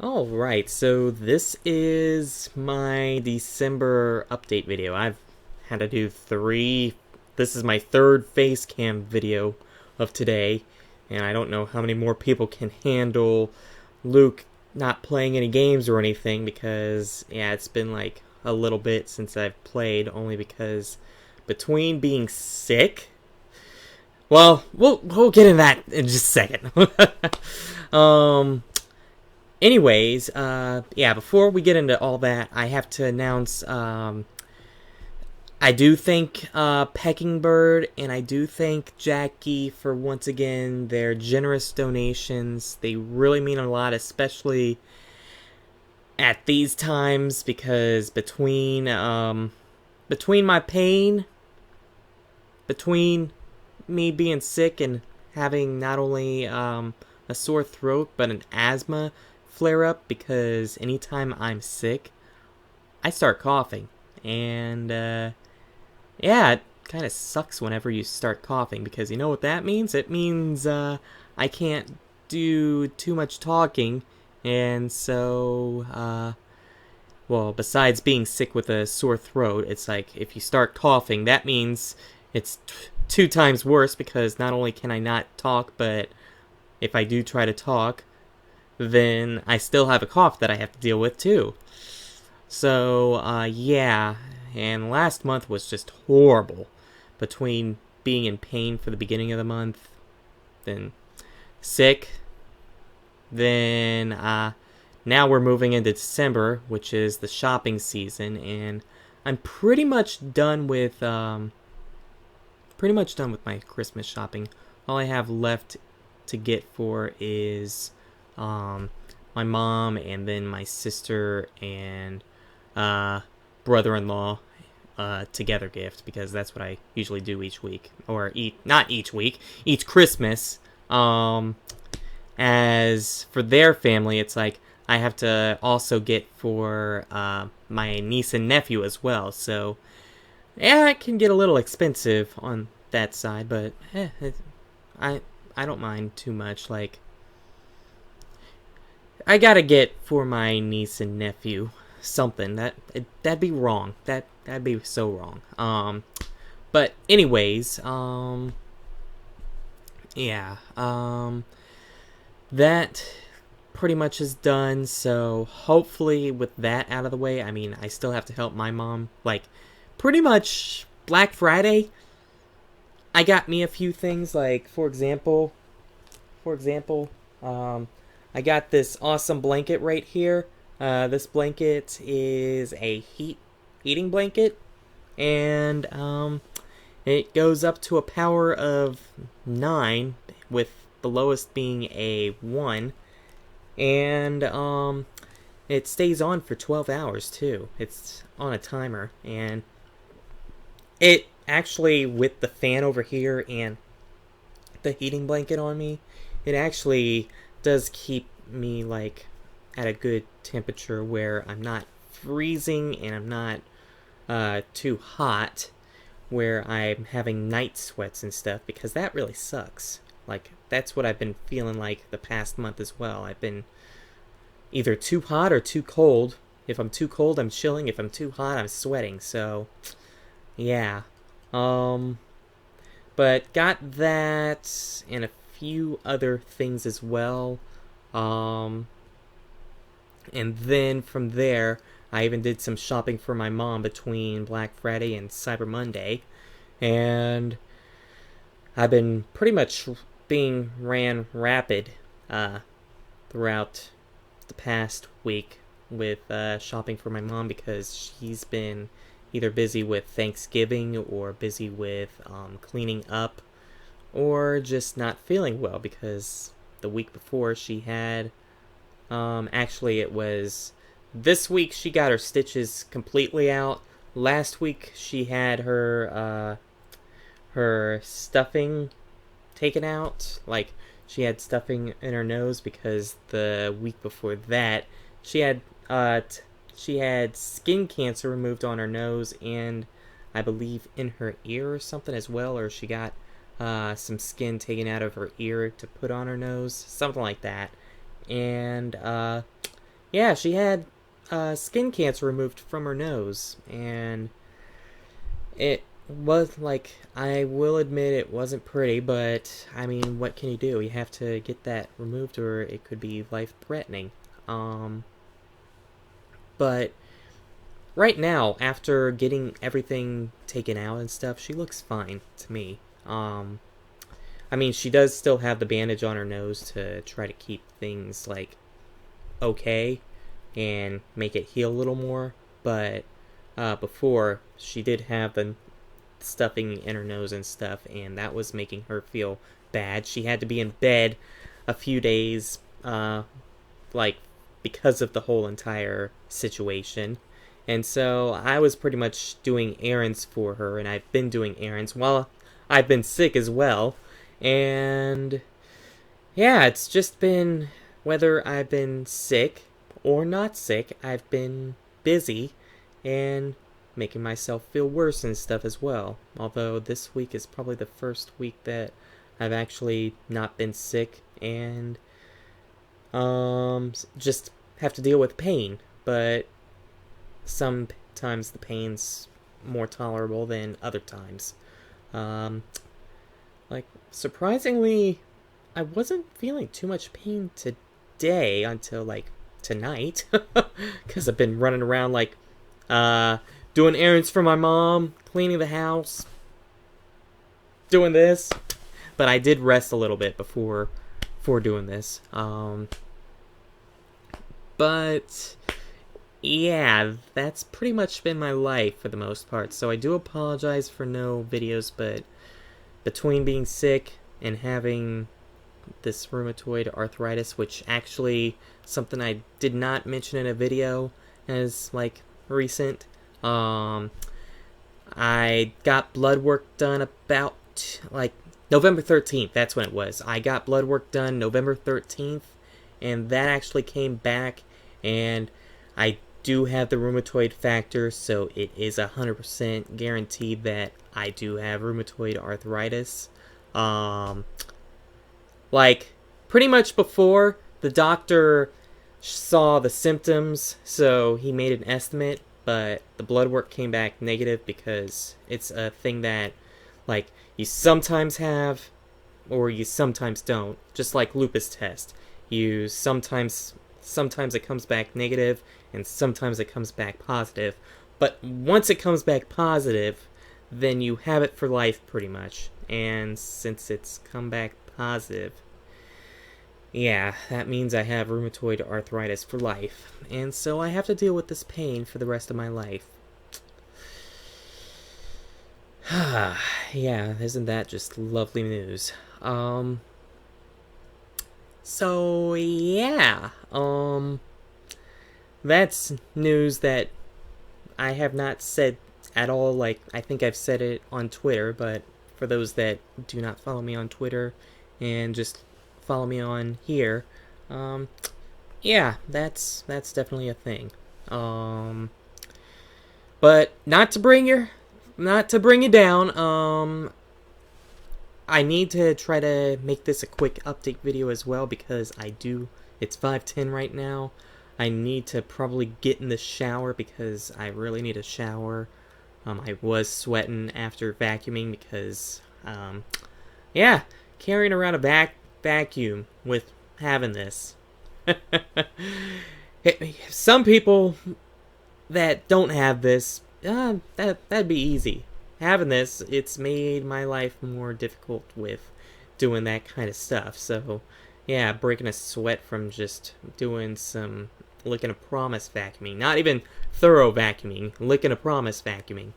Alright, so this is my December update video. I've had to do three. This is my third face cam video of today, and I don't know how many more people can handle Luke not playing any games or anything because, yeah, it's been like a little bit since I've played, only because between being sick. Well, we'll get into that in just a second. um, Anyways, yeah, before we get into all that, I have to announce, I do thank, Peckingbird and I do thank Jackie for once again their generous donations. They really mean a lot, especially at these times, because between my pain, between me being sick and having not only, a sore throat, but an asthma flare up, because anytime I'm sick, I start coughing. And, yeah, it kind of sucks whenever you start coughing, because you know what that means? It means, I can't do too much talking, and so, well, besides being sick with a sore throat, it's like, if you start coughing, that means it's two times worse, because not only can I not talk, but if I do try to talk, then I still have a cough that I have to deal with too. So, yeah, and last month was just horrible. Between being in pain for the beginning of the month, then sick, then, now we're moving into December, which is the shopping season, and I'm pretty much done with my Christmas shopping. All I have left to get for is my mom and then my sister and brother-in-law together gift, because that's what I usually do each week, or not each week, each Christmas. As for their family, it's like I have to also get for my niece and nephew as well. So yeah, it can get a little expensive on that side, but I I don't mind too much. Like, I gotta get for my niece and nephew something. That'd be wrong. That'd be so wrong. But anyways, yeah. That pretty much is done. So hopefully, with that out of the way, I mean, I still have to help my mom. Like, pretty much Black Friday, I got me a few things. Like, for example, I got this awesome blanket right here. This blanket is a heating blanket, and it goes up to a power of 9, with the lowest being a 1, and it stays on for 12 hours too. It's on a timer, and it actually, with the fan over here and the heating blanket on me, it actually does keep me like at a good temperature where I'm not freezing and I'm not too hot, where I'm having night sweats and stuff, because that really sucks. Like, that's what I've been feeling like the past month as well. I've been either too hot or too cold. If I'm too cold, I'm chilling. If I'm too hot, I'm sweating. So, yeah. Um, but got that and a few other things as well. Um, and then from there, I even did some shopping for my mom between Black Friday and Cyber Monday. And I've been pretty much being ran rapid throughout the past week with shopping for my mom, because she's been either busy with Thanksgiving or busy with cleaning up, or just not feeling well, because the week before she had, actually it was this week she got her stitches completely out. Last week she had her stuffing taken out. Like, she had stuffing in her nose, because the week before that she had she had skin cancer removed on her nose, and I believe in her ear or something as well, or she got some skin taken out of her ear to put on her nose, something like that. And Yeah, she had skin cancer removed from her nose, and it was like, I will admit it wasn't pretty, but I mean, what can you do? You have to get that removed, or it could be life threatening. Um, but right now, after getting everything taken out and stuff, she looks fine to me. I mean, she does still have the bandage on her nose to try to keep things like okay and make it heal a little more, but before she did have the stuffing in her nose and stuff, and that was making her feel bad. She had to be in bed a few days, like, because of the whole entire situation. And so I was pretty much doing errands for her, and I've been doing errands while I've been sick as well. And yeah, it's just been, whether I've been sick or not sick, I've been busy and making myself feel worse and stuff as well. Although this week is probably the first week that I've actually not been sick and just have to deal with pain. But sometimes the pain's more tolerable than other times. Um, like, surprisingly, I wasn't feeling too much pain today until, like, tonight. Because I've been running around, like, doing errands for my mom, cleaning the house, doing this. But I did rest a little bit before doing this. But yeah, that's pretty much been my life for the most part. So I do apologize for no videos, but between being sick and having this rheumatoid arthritis, which actually something I did not mention in a video as like recent, I got blood work done about like November 13th. That's when it was. I got blood work done November 13th, and that actually came back, and I do have the rheumatoid factor, so it is 100% guaranteed that I do have rheumatoid arthritis. Like, pretty much before, the doctor saw the symptoms, so he made an estimate, but the blood work came back negative because it's a thing that, like, you sometimes have or you sometimes don't, just like lupus test. You sometimes it comes back negative and sometimes it comes back positive. But once it comes back positive, then you have it for life pretty much. And since it's come back positive, yeah, that means I have rheumatoid arthritis for life. And so I have to deal with this pain for the rest of my life. Yeah, isn't that just lovely news? So yeah, that's news that I have not said at all. Like, I think I've said it on Twitter, but for those that do not follow me on Twitter and just follow me on here, yeah, that's definitely a thing. But not to bring you down. I need to try to make this a quick update video as well because it's 5:10 right now. I need to probably get in the shower because I really need a shower. I was sweating after vacuuming because, yeah, carrying around a vacuum with having this. Some people that don't have this, that'd be easy. Having this, it's made my life more difficult with doing that kind of stuff. So, yeah, breaking a sweat from just doing some licking a promise vacuuming. Not even thorough vacuuming, licking a promise vacuuming.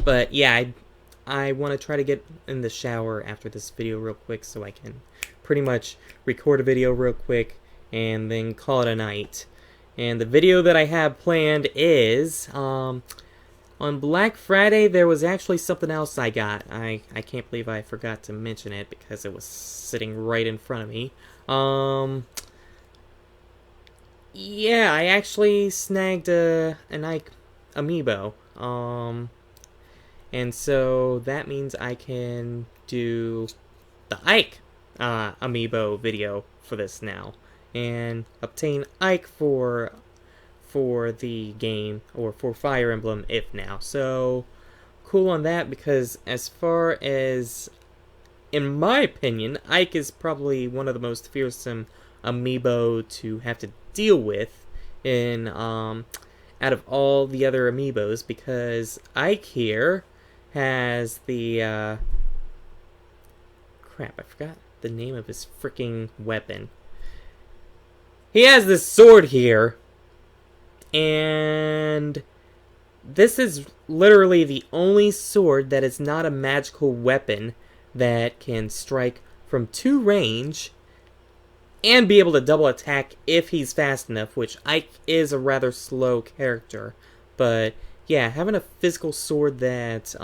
But yeah, I want to try to get in the shower after this video real quick so I can pretty much record a video real quick and then call it a night. And the video that I have planned is, on Black Friday, there was actually something else I got. I can't believe I forgot to mention it because it was sitting right in front of me. Yeah, I actually snagged an Ike amiibo. And so that means I can do the Ike amiibo video for this now. and obtain Ike for the game, or for Fire Emblem if now. So cool on that, because as far as, in my opinion, Ike is probably one of the most fearsome amiibo to have to deal with in out of all the other amiibos, because Ike here has the crap, I forgot the name of his freaking weapon. He has this sword here, and this is literally the only sword that is not a magical weapon that can strike from 2 range and be able to double attack if he's fast enough, which Ike is a rather slow character. But yeah, having a physical sword that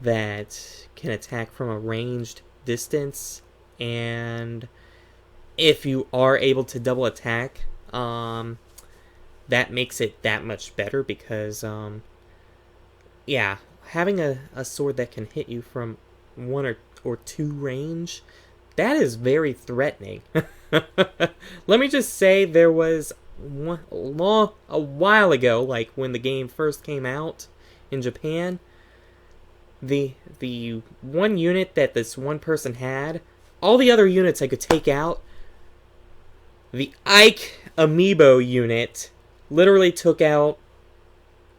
that can attack from a ranged distance, and if you are able to double attack, that makes it that much better, because yeah, having a sword that can hit you from 1 or 2 range, that is very threatening. Let me just say, there was a while ago, like when the game first came out in Japan, the one unit that this one person had, all the other units I could take out. The Ike amiibo unit literally took out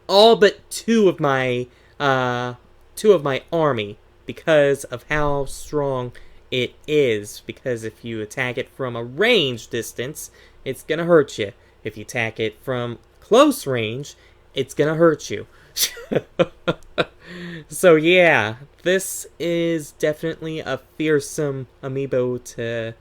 all but two of my army, because of how strong it is. Because if you attack it from a range distance, it's gonna hurt you. If you attack it from close range, it's gonna hurt you. So yeah, this is definitely a fearsome amiibo to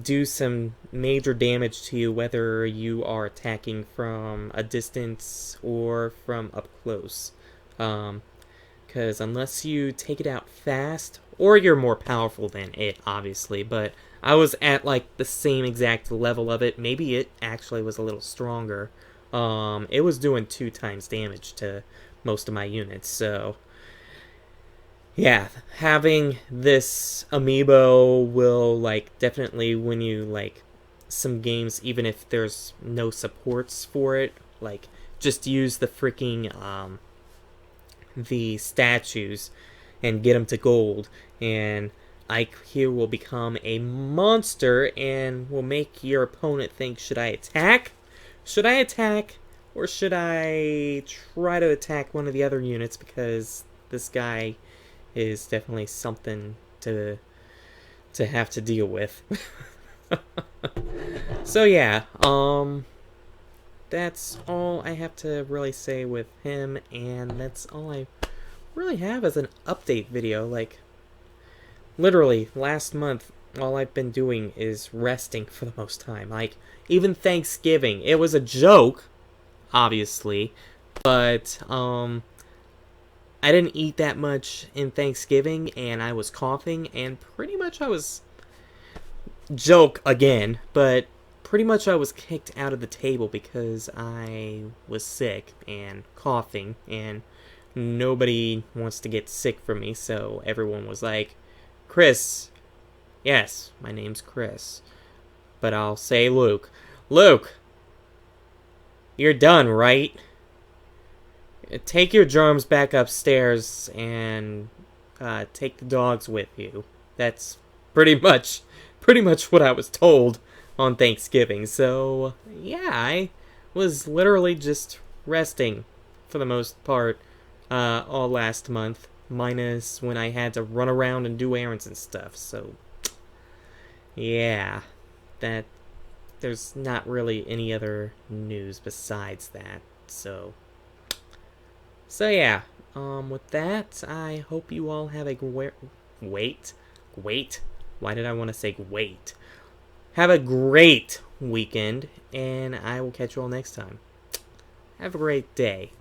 do some major damage to you, whether you are attacking from a distance or from up close. Because unless you take it out fast, or you're more powerful than it, obviously, but I was at like the same exact level of it. Maybe it actually was a little stronger. It was doing 2 times damage to most of my units, so yeah, having this amiibo will, like, definitely win you, like, some games, even if there's no supports for it. Like, just use the freaking, the statues and get them to gold, and Ike here will become a monster and will make your opponent think, should I attack? Should I attack? Or should I try to attack one of the other units, because this guy is definitely something to have to deal with. So yeah, that's all I have to really say with him, and that's all I really have as an update video. Like, literally, last month, all I've been doing is resting for the most time. Like, even Thanksgiving, it was a joke, obviously, but, I didn't eat that much in Thanksgiving, and I was coughing, and pretty much I was, joke again, but pretty much I was kicked out of the table because I was sick and coughing, and nobody wants to get sick from me, so everyone was like, Chris, yes, my name's Chris, but I'll say Luke. Luke, you're done, right? Take your germs back upstairs and take the dogs with you. That's pretty much what I was told on Thanksgiving. So yeah, I was literally just resting for the most part all last month, minus when I had to run around and do errands and stuff. So yeah, that there's not really any other news besides that. So yeah, with that, I hope you all have a wait. Why did I want to say wait? Have a great weekend, and I will catch you all next time. Have a great day.